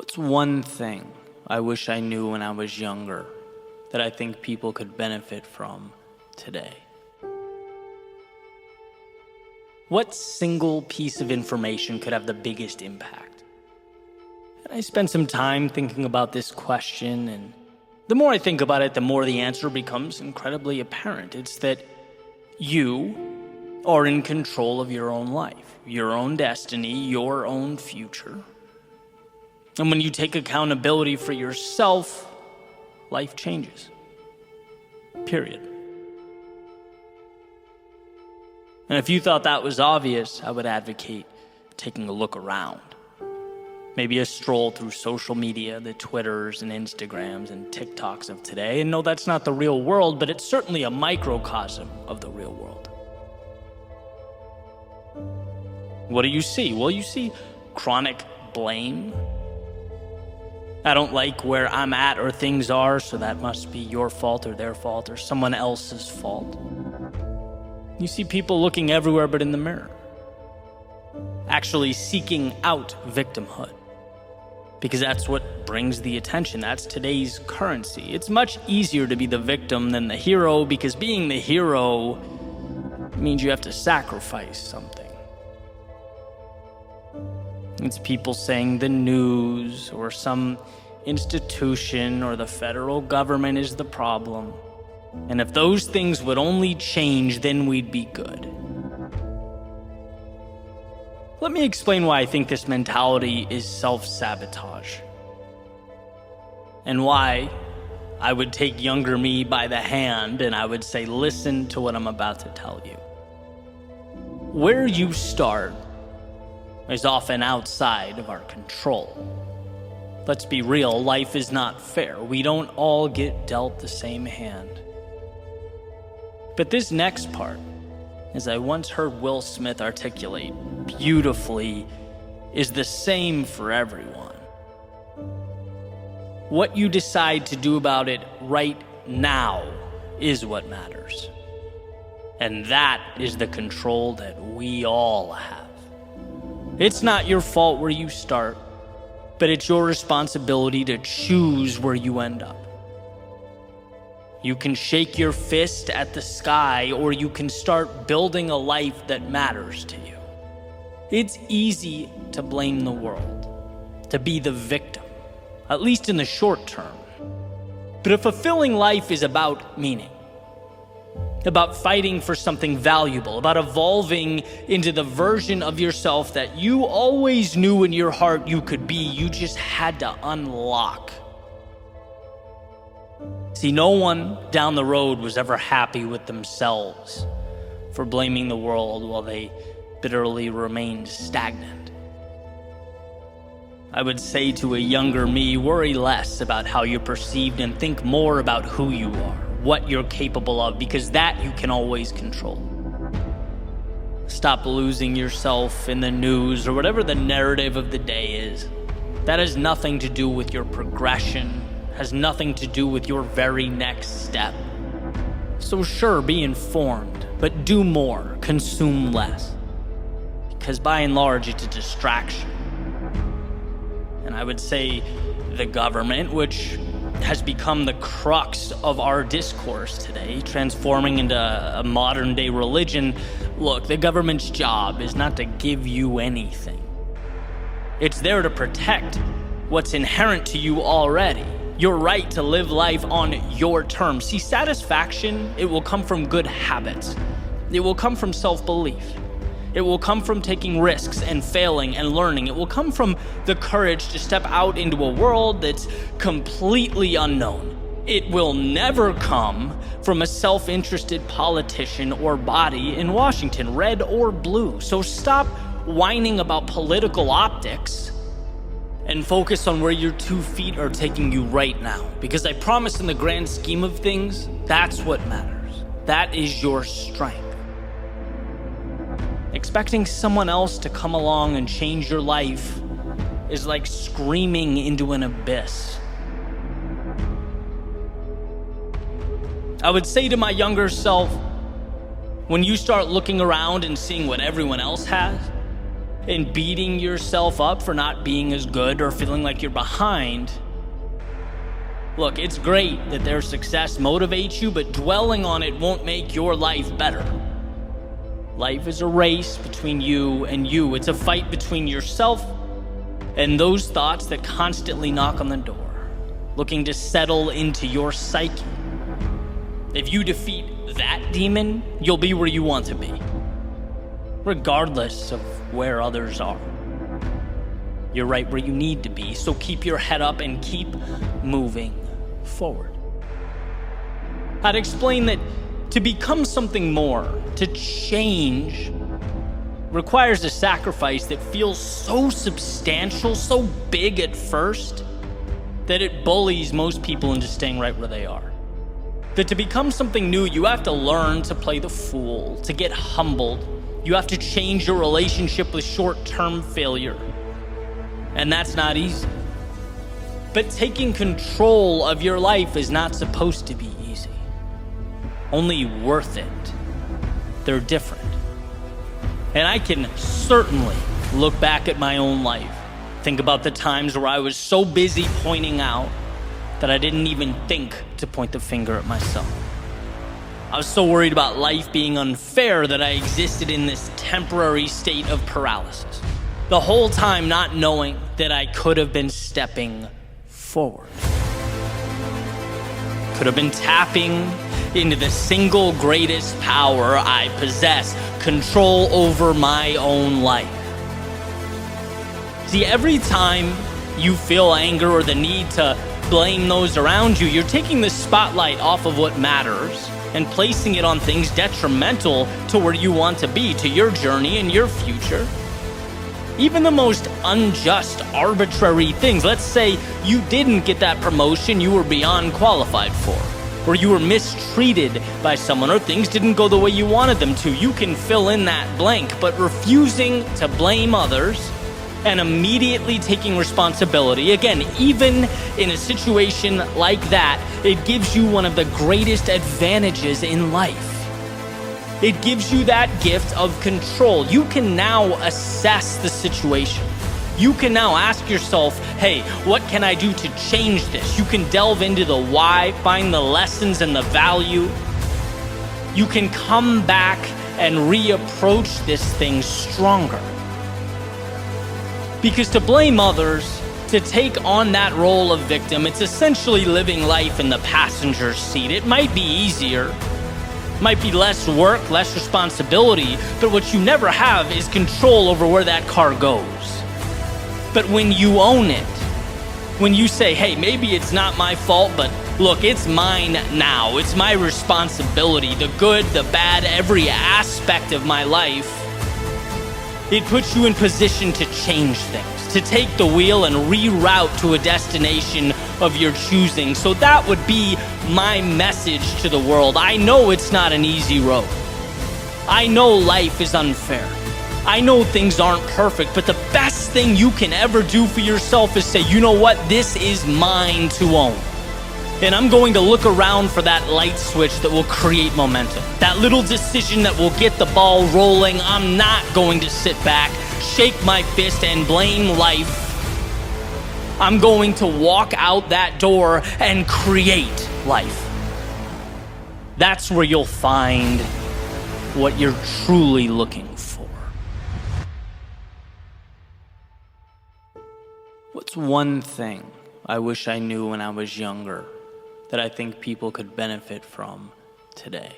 What's one thing I wish I knew when I was younger that I think people could benefit from today? What single piece of information could have the biggest impact? And I spent some time thinking about this question, and the more I think about it, the more the answer becomes incredibly apparent. It's that you are in control of your own life, your own destiny, your own future. And when you take accountability for yourself, life changes. Period. And if you thought that was obvious, I would advocate taking a look around. Maybe a stroll through social media, the Twitters and Instagrams and TikToks of today. And no, that's not the real world, but it's certainly a microcosm of the real world. What do you see? Well, you see chronic blame. I don't like where I'm at or things are, so that must be your fault or their fault or someone else's fault. You see people looking everywhere but in the mirror, actually seeking out victimhood, because that's what brings the attention. That's today's currency. It's much easier to be the victim than the hero, because being the hero means you have to sacrifice something. It's people saying the news or some institution or the federal government is the problem. And if those things would only change, then we'd be good. Let me explain why I think this mentality is self-sabotage. And why I would take younger me by the hand and I would say, listen to what I'm about to tell you. Where you start is often outside of our control. Let's be real, life is not fair. We don't all get dealt the same hand. But this next part, as I once heard Will Smith articulate beautifully, is the same for everyone. What you decide to do about it right now is what matters. And that is the control that we all have. It's not your fault where you start, but it's your responsibility to choose where you end up. You can shake your fist at the sky, or you can start building a life that matters to you. It's easy to blame the world, to be the victim, at least in the short term. But a fulfilling life is about meaning, about fighting for something valuable, about evolving into the version of yourself that you always knew in your heart you could be. You just had to unlock. See, no one down the road was ever happy with themselves for blaming the world while they bitterly remained stagnant. I would say to a younger me, worry less about how you're perceived and think more about who you are, what you're capable of, because that you can always control. Stop losing yourself in the news or whatever the narrative of the day is. That has nothing to do with your progression, has nothing to do with your very next step. So sure, be informed, but do more, consume less. Because by and large, it's a distraction. And I would say the government, which has become the crux of our discourse today, transforming into a modern-day religion. Look, the government's job is not to give you anything. It's there to protect what's inherent to you already. Your right to live life on your terms. See, satisfaction, it will come from good habits. It will come from self-belief. It will come from taking risks and failing and learning. It will come from the courage to step out into a world that's completely unknown. It will never come from a self-interested politician or body in Washington, red or blue. So stop whining about political optics and focus on where your 2 feet are taking you right now. Because I promise, in the grand scheme of things, that's what matters. That is your strength. Expecting someone else to come along and change your life is like screaming into an abyss. I would say to my younger self, when you start looking around and seeing what everyone else has, and beating yourself up for not being as good or feeling like you're behind, look, it's great that their success motivates you, but dwelling on it won't make your life better. Life is a race between you and you. It's a fight between yourself and those thoughts that constantly knock on the door, looking to settle into your psyche. If you defeat that demon, you'll be where you want to be, regardless of where others are. You're right where you need to be, so keep your head up and keep moving forward. I'd explain that to become something more, to change, requires a sacrifice that feels so substantial, so big at first, that it bullies most people into staying right where they are. That to become something new, you have to learn to play the fool, to get humbled. You have to change your relationship with short-term failure. And that's not easy. But taking control of your life is not supposed to be easy. Only worth it. They're different. And I can certainly look back at my own life, think about the times where I was so busy pointing out that I didn't even think to point the finger at myself. I was so worried about life being unfair that I existed in this temporary state of paralysis, the whole time not knowing that I could have been stepping forward. Could have been tapping into the single greatest power I possess, control over my own life. See, every time you feel anger or the need to blame those around you, you're taking the spotlight off of what matters and placing it on things detrimental to where you want to be, to your journey and your future. Even the most unjust, arbitrary things. Let's say you didn't get that promotion you were beyond qualified for, or you were mistreated by someone, or things didn't go the way you wanted them to. You can fill in that blank, but refusing to blame others and immediately taking responsibility, again, even in a situation like that, it gives you one of the greatest advantages in life. It gives you that gift of control. You can now assess the situation. You can now ask yourself, hey, what can I do to change this? You can delve into the why, find the lessons and the value. You can come back and reapproach this thing stronger. Because to blame others, to take on that role of victim, it's essentially living life in the passenger seat. It might be easier, might be less work, less responsibility, but what you never have is control over where that car goes. But when you own it, when you say, hey, maybe it's not my fault, but look, it's mine now. It's my responsibility, the good, the bad, every aspect of my life. It puts you in position to change things, to take the wheel and reroute to a destination of your choosing. So that would be my message to the world. I know it's not an easy road. I know life is unfair. I know things aren't perfect, but the best thing you can ever do for yourself is say, you know what? This is mine to own. And I'm going to look around for that light switch that will create momentum. That little decision that will get the ball rolling. I'm not going to sit back, shake my fist, and blame life. I'm going to walk out that door and create life. That's where you'll find what you're truly looking for. What's one thing I wish I knew when I was younger that I think people could benefit from today?